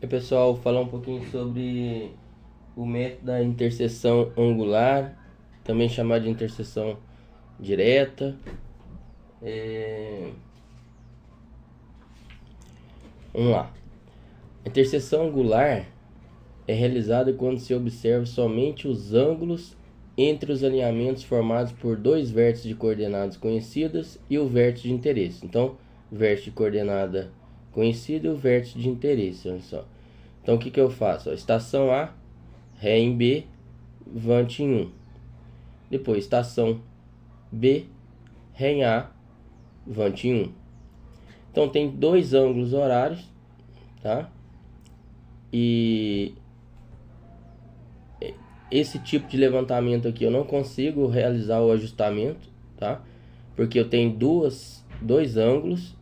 E pessoal, falar um pouquinho sobre o método da interseção angular, também chamado de interseção direta. É, Vamos lá. A interseção angular é realizada quando se observa somente os ângulos entre os alinhamentos formados por dois vértices de coordenadas conhecidas e o vértice de interesse. Então, vértice de coordenada conhecida e o vértice de interesse, olha só. Então, o que eu faço? Estação A, ré em B, vante em 1. Depois, estação B, ré em A, vante em 1. Então, tem dois ângulos horários, tá? E esse tipo de levantamento aqui eu não consigo realizar o ajustamento, tá? Porque eu tenho dois ângulos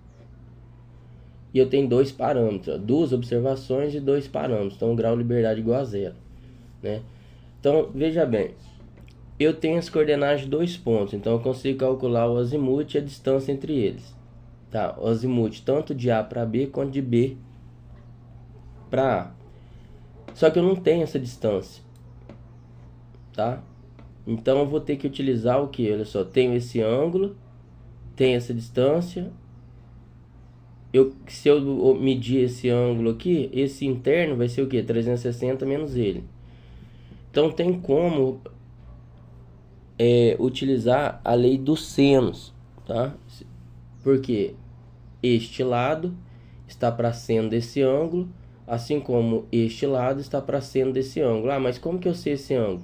e eu tenho dois parâmetros, duas observações e dois parâmetros. Então, o grau de liberdade igual a zero, né? Então, veja bem, eu tenho as coordenadas de dois pontos, então eu consigo calcular o azimuth e a distância entre eles. Tá, o azimuth tanto de A para B quanto de B para A. Só que eu não tenho essa distância, tá? Então eu vou ter que utilizar o que? Olha só, tenho esse ângulo, tenho essa distância. Se eu medir esse ângulo aqui, esse interno vai ser o que? 360 menos ele. Então tem como utilizar a lei dos senos, tá? Porque este lado está para seno desse ângulo, assim como este lado está para seno desse ângulo. Ah, mas como que eu sei esse ângulo?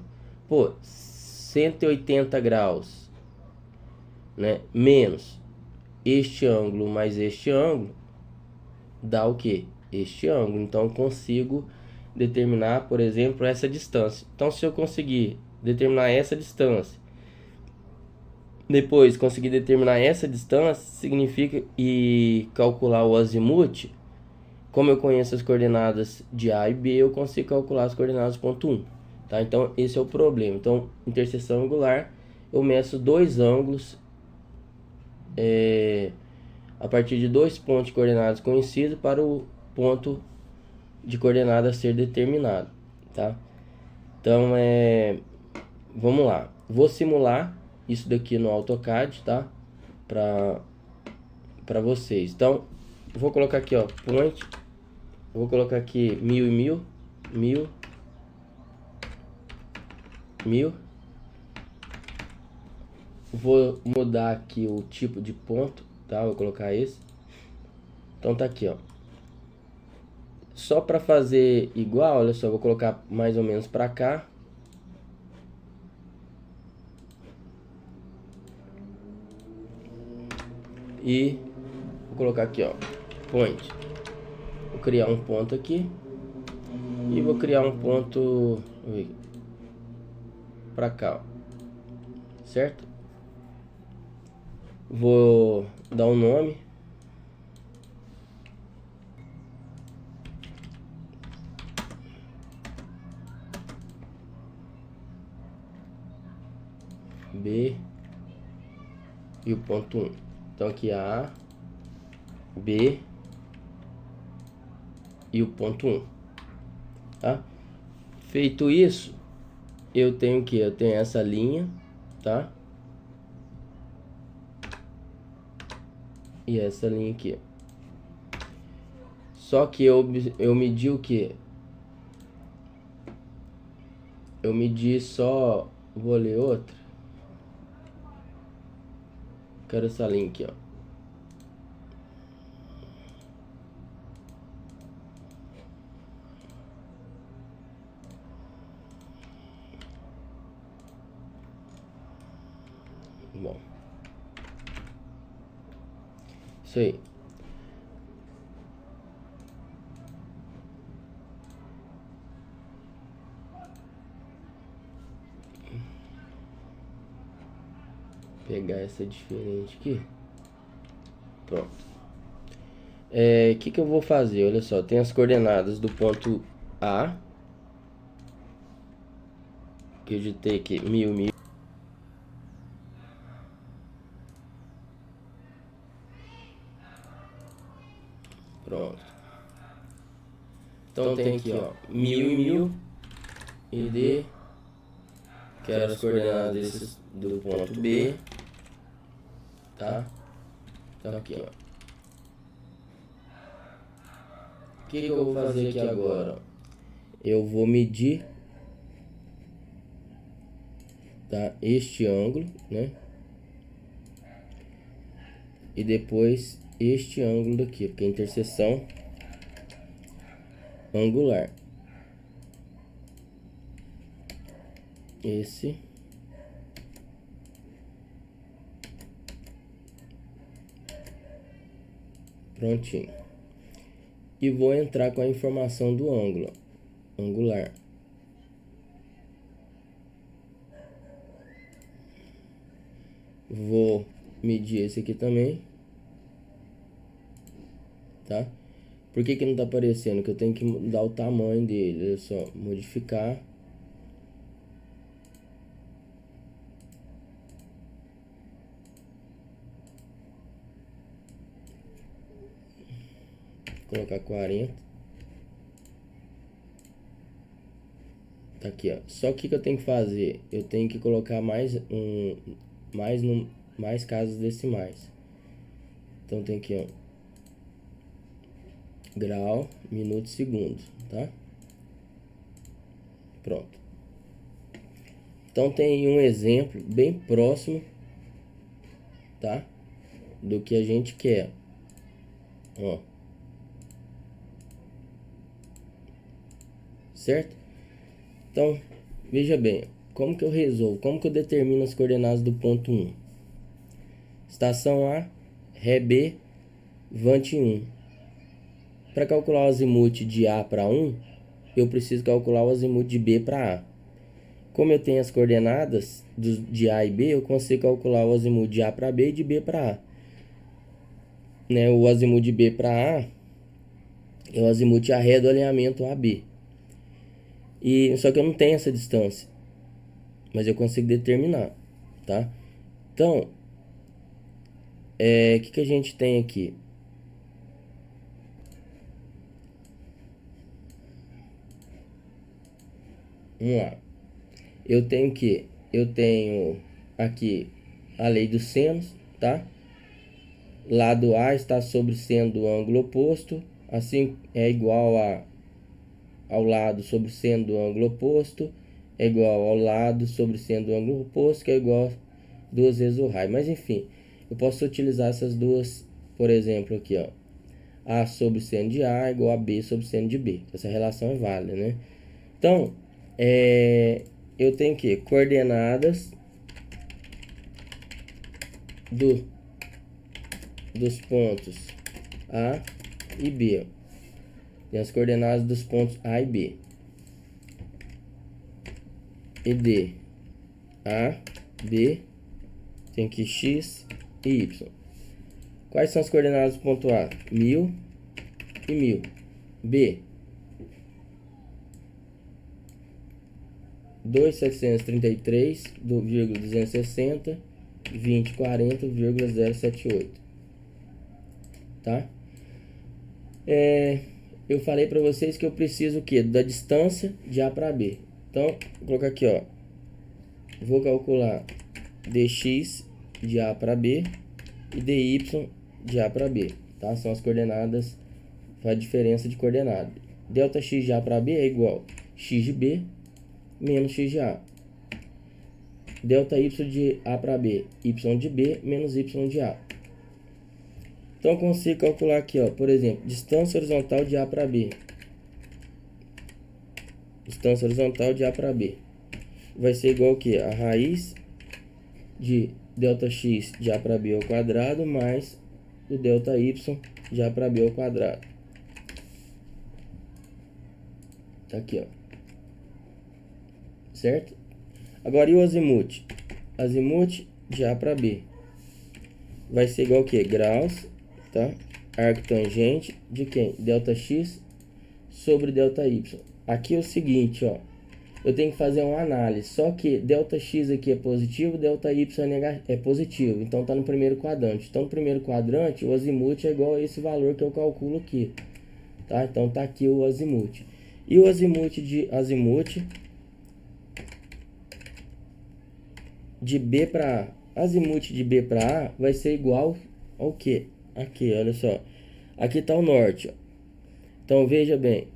Pô, 180 graus, né? Menos este ângulo mais este ângulo dá o que? Este ângulo. Então eu consigo determinar, por exemplo, essa distância. Então se eu conseguir determinar essa distância, depois conseguir determinar essa distância, significa e calcular o azimuth. Como eu conheço as coordenadas de A e B, eu consigo calcular as coordenadas do ponto 1. Tá? Então, esse é o problema. Então, interseção angular, eu meço dois ângulos a partir de dois pontos de coordenadas conhecidos para o ponto de coordenada a ser determinado. Tá? Então, vamos lá. Vou simular isso daqui no AutoCAD, tá? Para vocês. Então, vou colocar aqui, ó, point. Vou colocar aqui 1000 e 1000, 1000, 1000. Vou mudar aqui o tipo de ponto, tá? Vou colocar esse. Então tá aqui, ó. Só para fazer igual, olha só, vou colocar mais ou menos para cá. E vou colocar aqui, ó, point. Vou criar um ponto aqui e vou criar um ponto para cá, ó. Certo? Vou dar um nome. B e o ponto 1. Então aqui A, B e o ponto 1, tá? Feito isso, eu tenho que eu tenho essa linha, tá? E essa linha aqui. Só que eu medi o que? Eu medi só, vou ler outra. Quero essa linha aqui, ó. Bom, isso aí. Vou pegar essa diferente aqui. Pronto. Que eu vou fazer? Olha só, tem as coordenadas do ponto A, que eu digitei aqui 1000, 1000. Pronto. Então tem aqui, ó, 1000 e 1000. ID. Quero as coordenadas do ponto B. Tá? Então aqui, ó. O que eu vou fazer aqui agora? Eu vou medir, tá, este ângulo, né? E depois este ângulo daqui, porque é interseção angular. Esse. Prontinho. E vou entrar com a informação do ângulo angular. Vou medir esse aqui também. Tá? Por que não tá aparecendo? Que eu tenho que mudar o tamanho dele. Olha só, modificar. Vou colocar 40. Tá aqui, ó. Só que eu tenho que fazer? Eu tenho que colocar mais casas decimais. Então tem aqui, ó, grau, minuto, segundo, tá? Pronto. Então tem um exemplo bem próximo, tá? Do que a gente quer. Ó. Certo? Então, veja bem, como que eu resolvo? Como que eu determino as coordenadas do ponto 1? Estação A, Ré B, Vante 1. Para calcular o azimuth de A para 1, eu preciso calcular o azimuth de B para A. Como eu tenho as coordenadas de A e B, eu consigo calcular o azimuth de A para B e de B para A. Né? O azimuth de B para A é o azimuth a ré do alinhamento AB. Só que eu não tenho essa distância, mas eu consigo determinar, tá? Então, o que a gente tem aqui? Vamos lá. Eu tenho aqui a lei dos senos, tá? Lado A está sobre seno do ângulo oposto, assim é igual ao lado sobre seno do ângulo oposto, é igual ao lado sobre seno do ângulo oposto, que é igual a 2 vezes o raio. Mas enfim, eu posso utilizar essas duas, por exemplo, aqui, ó. A sobre seno de A é igual a B sobre seno de B. Essa relação é válida, né? Então, eu tenho que coordenadas dos pontos A e B. Tem as coordenadas dos pontos A e B. E D. A, B, tem aqui X e Y. Quais são as coordenadas do ponto A? 1000 e 1000. B, 2.733,260, 20,40,078. Tá? Eu falei para vocês que eu preciso o quê? Da distância de A para B. Então, vou colocar aqui, ó. Vou calcular dx de A para B e dy de A para B, tá? São as coordenadas, faz a diferença de coordenada. Delta x de A para B é igual a x de B menos x de A. Delta y de A para B, y de B menos y de A. Então, eu consigo calcular aqui, ó, por exemplo, distância horizontal de A para B. Distância horizontal de A para B vai ser igual ao que? A raiz de delta x de A para B ao quadrado mais o delta y de A para B ao quadrado. Tá aqui, ó. Certo? Agora, e o azimuth? Azimuth de A para B vai ser igual ao que? Graus, tá? Arco tangente de quem? Delta x sobre delta y. Aqui é o seguinte, ó. Eu tenho que fazer uma análise. Só que delta x aqui é positivo, delta y é positivo. Então tá no primeiro quadrante. Então no primeiro quadrante o azimuth é igual a esse valor que eu calculo aqui. tá? Então tá aqui o azimuth. E o azimuth de B para A. Azimuth de B para A vai ser igual ao que? Aqui, olha só. Aqui tá o norte, ó. Então veja bem,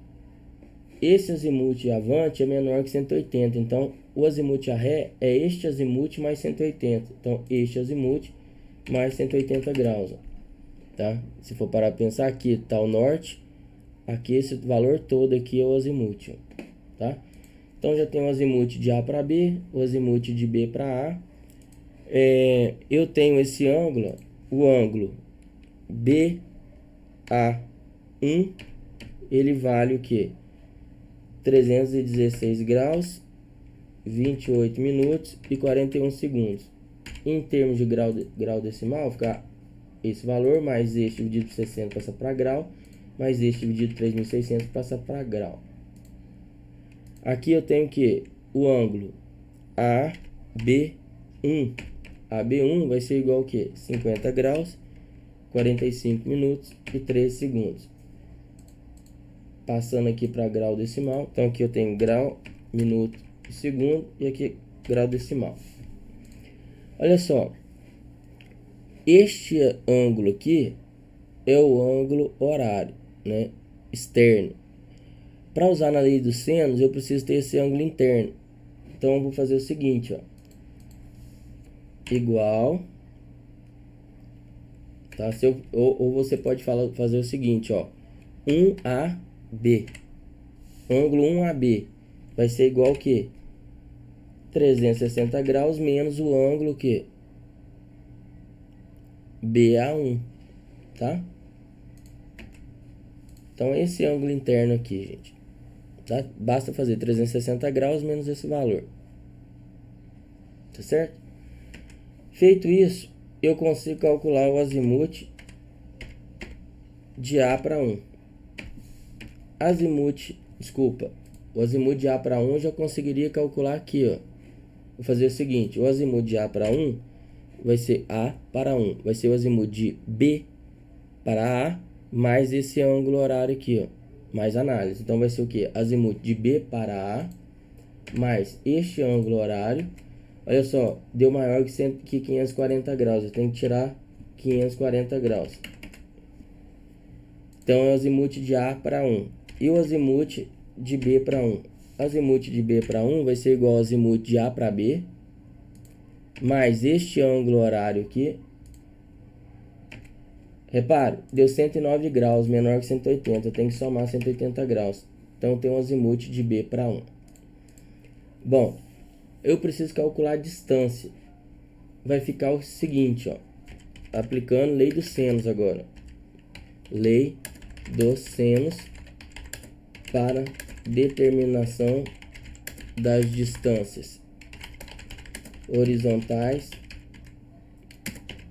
esse azimuth avante é menor que 180, então o azimuth a ré é este azimuth mais 180. Então este azimuth mais 180 graus, ó, tá? Se for parar para pensar, aqui tá o norte, aqui esse valor todo aqui é o azimuth, ó, tá? Então já tem o azimuth de A para B, o azimuth de B para A. Eu tenho esse ângulo, o ângulo BA1, ele vale o que? 316 graus, 28 minutos e 41 segundos. Em termos de grau decimal, fica esse valor, mais este dividido por 60 passa para grau, mais este dividido por 3.600 passa para grau. Aqui eu tenho que o ângulo AB1. AB1 vai ser igual ao que? 50 graus, 45 minutos e 13 segundos. Passando aqui para grau decimal. Então aqui eu tenho grau, minuto e segundo. E aqui grau decimal. Olha só. Este ângulo aqui é o ângulo horário, né? Externo. Para usar na lei dos senos, eu preciso ter esse ângulo interno. Então eu vou fazer o seguinte, ó. Igual, tá? Ou você pode fazer o seguinte, ó. 1AB. Ângulo 1AB vai ser igual ao que? 360 graus menos o ângulo que? BA1, tá? Então esse ângulo interno aqui, gente, tá? Basta fazer 360 graus menos esse valor, tá certo? Feito isso, eu consigo calcular o azimuth de A para 1. O azimuth de A para 1 eu já conseguiria calcular aqui, ó. Vou fazer o seguinte, o azimuth de A para 1 vai ser A para 1. Vai ser o azimuth de B para A, mais esse ângulo horário aqui, ó. Mais análise. Então vai ser o que? Azimuth de B para A, mais este ângulo horário. Olha só, deu maior que 540 graus. Eu tenho que tirar 540 graus. Então é o azimuth de A para 1. E o azimuth de B para 1? Azimuth de B para 1 vai ser igual ao azimuth de A para B, mais este ângulo horário aqui. Repare, deu 109 graus, menor que 180. Eu tenho que somar 180 graus. Então tem um azimuth de B para 1. Bom, eu preciso calcular a distância. Vai ficar o seguinte, ó. Aplicando lei dos senos agora. Lei dos senos para determinação das distâncias horizontais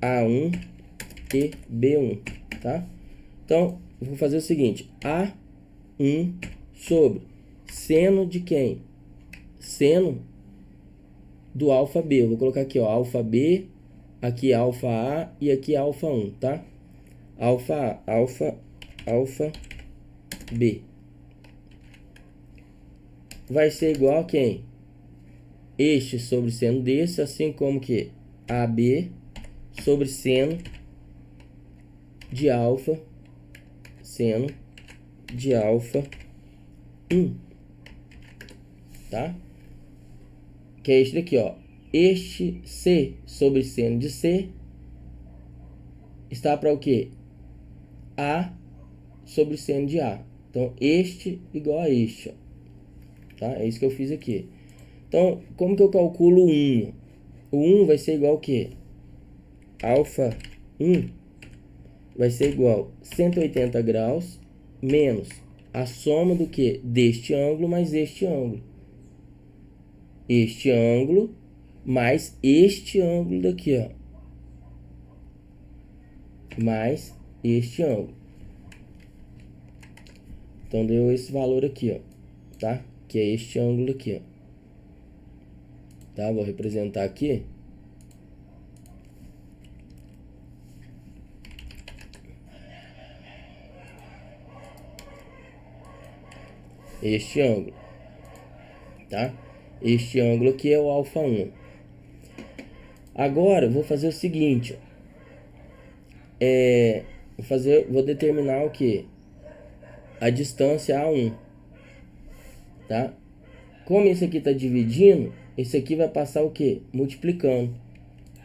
A1 e B1, tá? Então, eu vou fazer o seguinte, A1 sobre seno de quem? Seno do alfa B. Eu vou colocar aqui, ó, alfa B, aqui alfa A e aqui alfa 1, tá? Alfa A, alfa B. Vai ser igual a quem? Este sobre seno desse, assim como que AB sobre seno de alfa, seno de alfa 1, tá? Que é este daqui, ó. Este C sobre seno de C está para o quê? A sobre seno de A. Então, este igual a este, ó. Tá? É isso que eu fiz aqui. Então, como que eu calculo o 1? O 1 vai ser igual a quê? Alfa 1 vai ser igual a 180 graus menos a soma do que? Deste ângulo mais este ângulo. Este ângulo mais este ângulo daqui, ó. Mais este ângulo. Então, deu esse valor aqui, ó. Tá? Que é este ângulo aqui, ó. Tá? Vou representar aqui. Este ângulo, tá? Este ângulo aqui é o alfa 1. Agora eu vou fazer o seguinte, vou determinar o que? A distância A1, tá? Como esse aqui está dividindo, esse aqui vai passar o que? Multiplicando.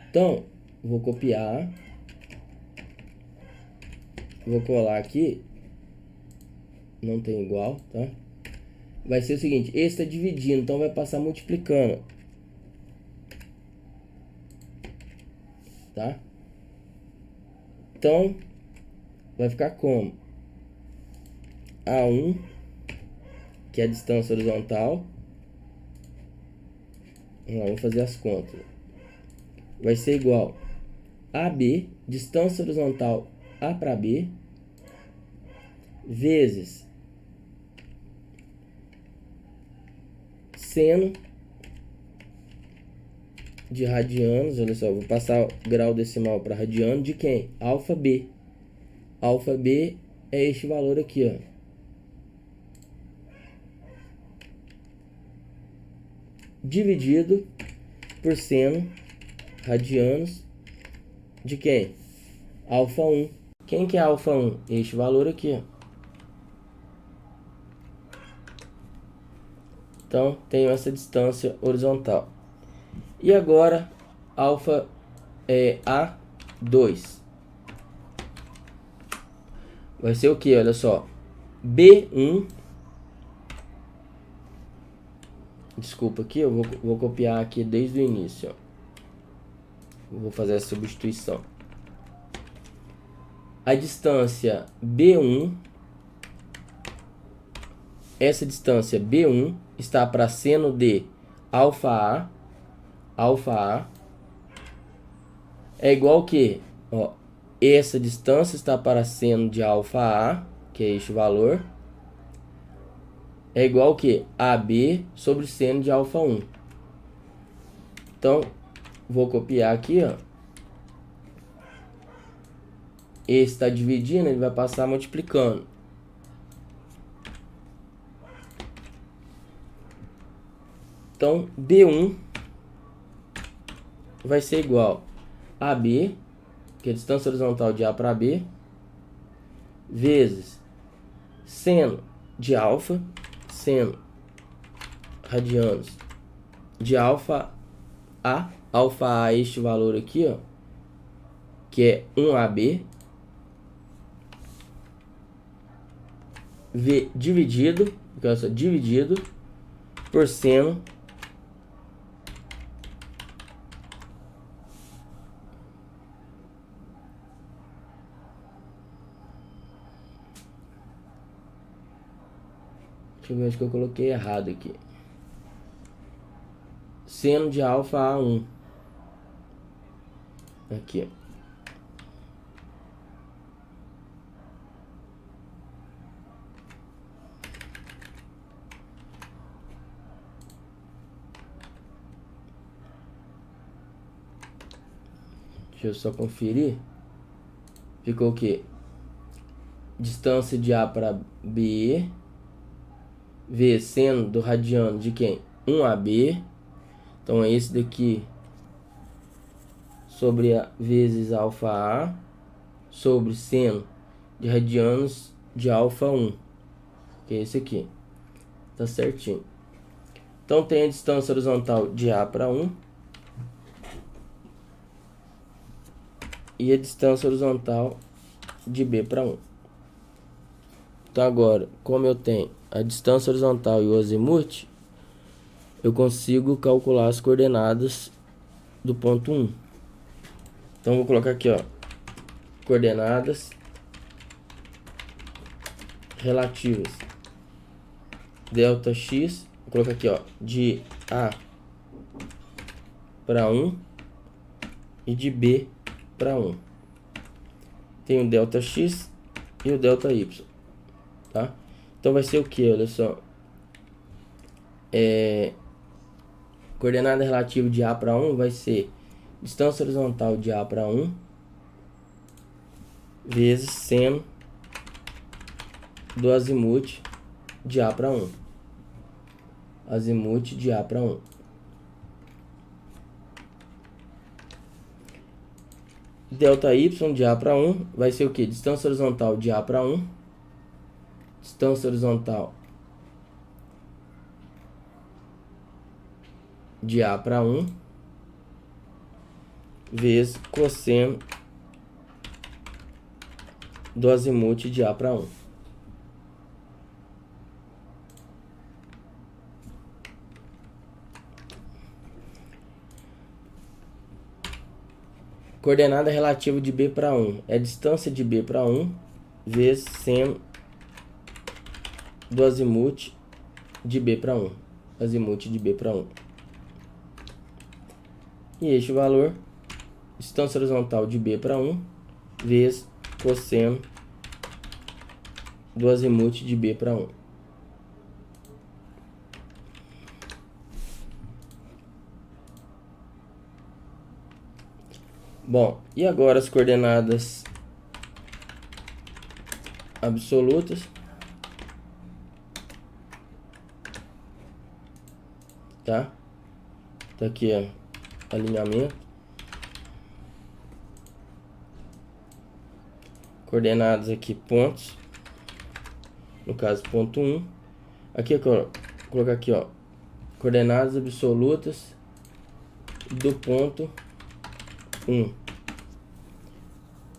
Então, vou copiar, vou colar aqui, não tem igual, tá? Vai ser o seguinte, esse está dividindo, então vai passar multiplicando, tá? Então, vai ficar como? A1, que é a distância horizontal. Vamos fazer as contas. Vai ser igual a AB, distância horizontal A para B, vezes seno de radianos. Olha só, vou passar o grau decimal para radiano de quem? Alfa B. Alfa B é este valor aqui, ó. Dividido por seno radianos de quem? Alfa 1. Quem que é alfa 1? Este valor aqui, ó. Então, tenho essa distância horizontal. E agora, alfa A2. Vai ser o que? Olha só. B1. Desculpa aqui, eu vou copiar aqui desde o início, ó. Vou fazer a substituição. A distância B1, essa distância B1 está para seno de alfa A é igual que, ó, essa distância está para seno de alfa A, que é este valor, é igual que AB sobre seno de alfa 1. Então, vou copiar aqui, ó. Esse está dividindo, ele vai passar multiplicando. Então, B1 vai ser igual a AB, que é a distância horizontal de A para B, vezes seno de alfa, seno radianos de alfa A. Alfa A é este valor aqui, ó, que é 1AB, dividido por seno deixa eu ver, acho que eu coloquei errado aqui. Seno de alfa A1. Aqui. Deixa eu só conferir. Ficou o quê? Distância de A para B vezes seno do radiano de quem? 1AB. Então é esse daqui sobre a vezes alfa A sobre seno de radianos de alfa 1, que é esse aqui. Tá certinho. Então tem a distância horizontal de A para 1 e a distância horizontal de B para 1. Então agora, como eu tenho a distância horizontal e o azimuth, eu consigo calcular as coordenadas do ponto 1. Então vou colocar aqui, ó, coordenadas relativas delta x, vou colocar aqui, ó, de A para 1 e de B para 1. Tem o delta x e o delta y, tá? Então vai ser o que? Olha só, coordenada relativa de A para 1 vai ser distância horizontal de A para 1 vezes seno do azimuth de A para 1. azimuth de A para 1. Delta Y de A para 1 vai ser o que? Distância horizontal de A para 1. Distância horizontal de A para 1 vezes cosseno do azimuth de A para 1. Coordenada relativa de B para 1 é distância de B para 1 vezes seno do azimuth de B para 1. Azimuth de B para 1. E este valor, distância horizontal de B para 1 vezes cosseno do azimuth de B para 1. Bom, e agora as coordenadas absolutas. Tá? Tá aqui, ó, alinhamento. Coordenadas aqui, pontos. No caso, ponto 1. Aqui, ó, vou colocar aqui, ó, coordenadas absolutas do ponto 1.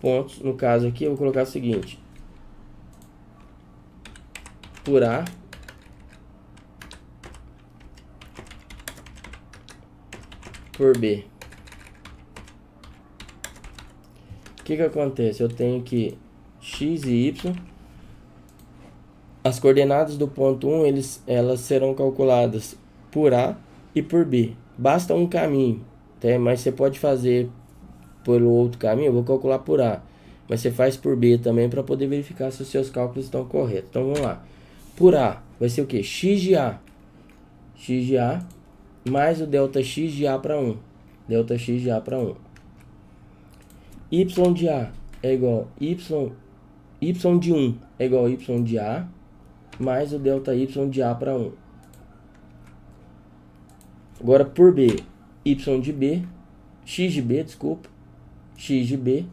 Pontos, no caso aqui, eu vou colocar o seguinte: por A por B. O que acontece? Eu tenho que x e y. As coordenadas do ponto 1, elas serão calculadas por A e por B. Basta um caminho, tá? Mas você pode fazer pelo outro caminho. Eu vou calcular por A, mas você faz por B também para poder verificar se os seus cálculos estão corretos. Então vamos lá. Por A vai ser o que? X de A. X de A mais o delta x de A para 1. Delta x de A para 1. Y de A é igual y de 1 é igual a y de A mais o delta y de A para 1. Agora por B, y de B, x de B, desculpa, x de B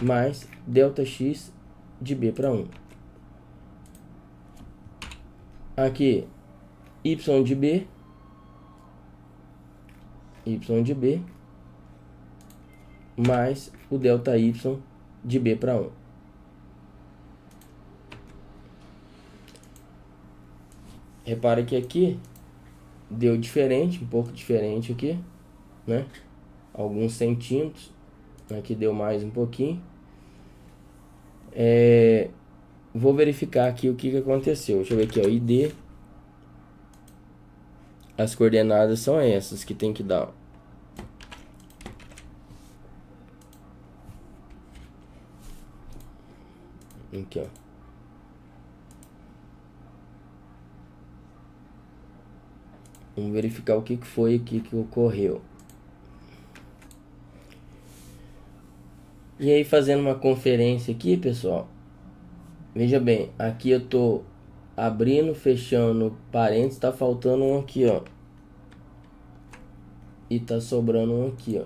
mais delta x de B para 1. Aqui, y de B mais o delta y de B para 1. Repare que aqui deu diferente, um pouco diferente aqui, né? Alguns centímetros. Aqui deu mais um pouquinho. Vou verificar aqui o que aconteceu. Deixa eu ver aqui, ó, ID. As coordenadas são essas que tem que dar. Aqui, ó. Vamos verificar o que foi aqui que ocorreu. E aí, fazendo uma conferência aqui, pessoal. Veja bem, aqui eu tô abrindo, fechando parênteses, tá faltando um aqui, ó. E tá sobrando um aqui, ó.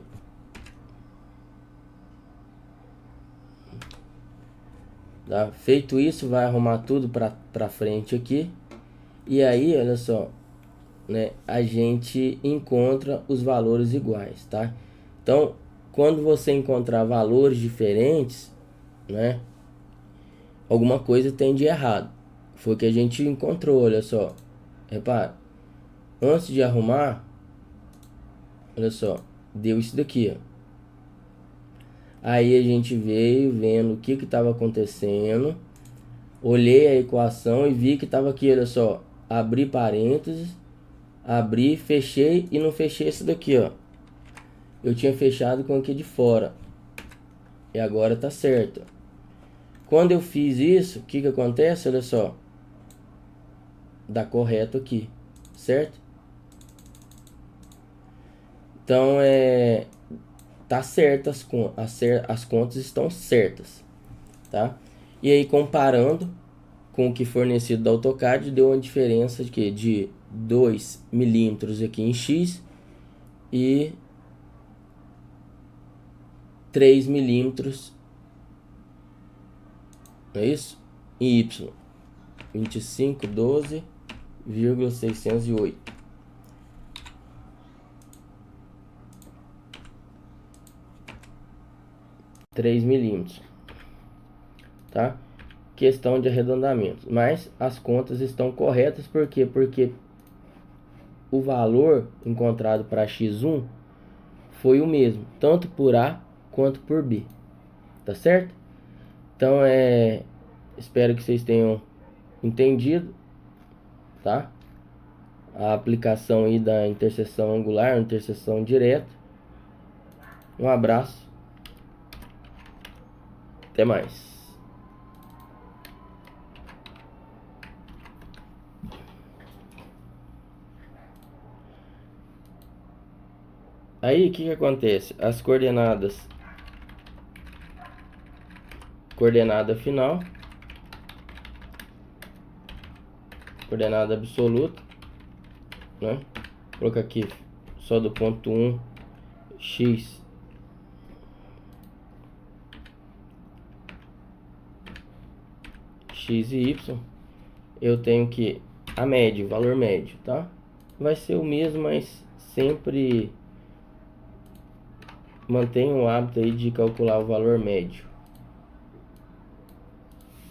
Tá? Feito isso, vai arrumar tudo pra frente aqui. E aí, olha só, né? A gente encontra os valores iguais, tá? Então, quando você encontrar valores diferentes, né? Alguma coisa tem de errado. Foi o que a gente encontrou, olha só. Repara. Antes de arrumar, olha só, deu isso daqui, ó. Aí a gente veio vendo o que estava acontecendo. Olhei a equação e vi que estava aqui, olha só. Abri parênteses, abri, fechei e não fechei isso daqui, ó. Eu tinha fechado com aqui de fora. E agora tá certo. Quando eu fiz isso, o que acontece? Olha só. Dá correto aqui, certo? Então, tá certo, as contas estão certas, tá? E aí, comparando com o que fornecido da AutoCAD, deu uma diferença de 2 milímetros aqui em X e 3 milímetros, não é isso? Em Y, 2512,608. 3 milímetros, tá? Questão de arredondamento, mas as contas estão corretas, por quê? Porque o valor encontrado para x1 foi o mesmo, tanto por A quanto por B, tá certo? Então espero que vocês tenham entendido, tá? A aplicação aí da interseção angular, interseção direta. Um abraço, até mais. Aí o que acontece? As coordenadas, coordenada final, coordenada absoluta, né? Vou colocar aqui só do ponto 1, x x e y. Eu tenho que a média, o valor médio, tá? Vai ser o mesmo, mas sempre mantenha o hábito aí de calcular o valor médio.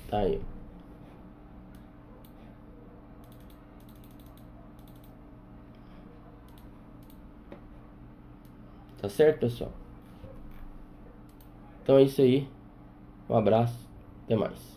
Tá aí. Tá certo, pessoal? Então é isso aí. Um abraço. Até mais.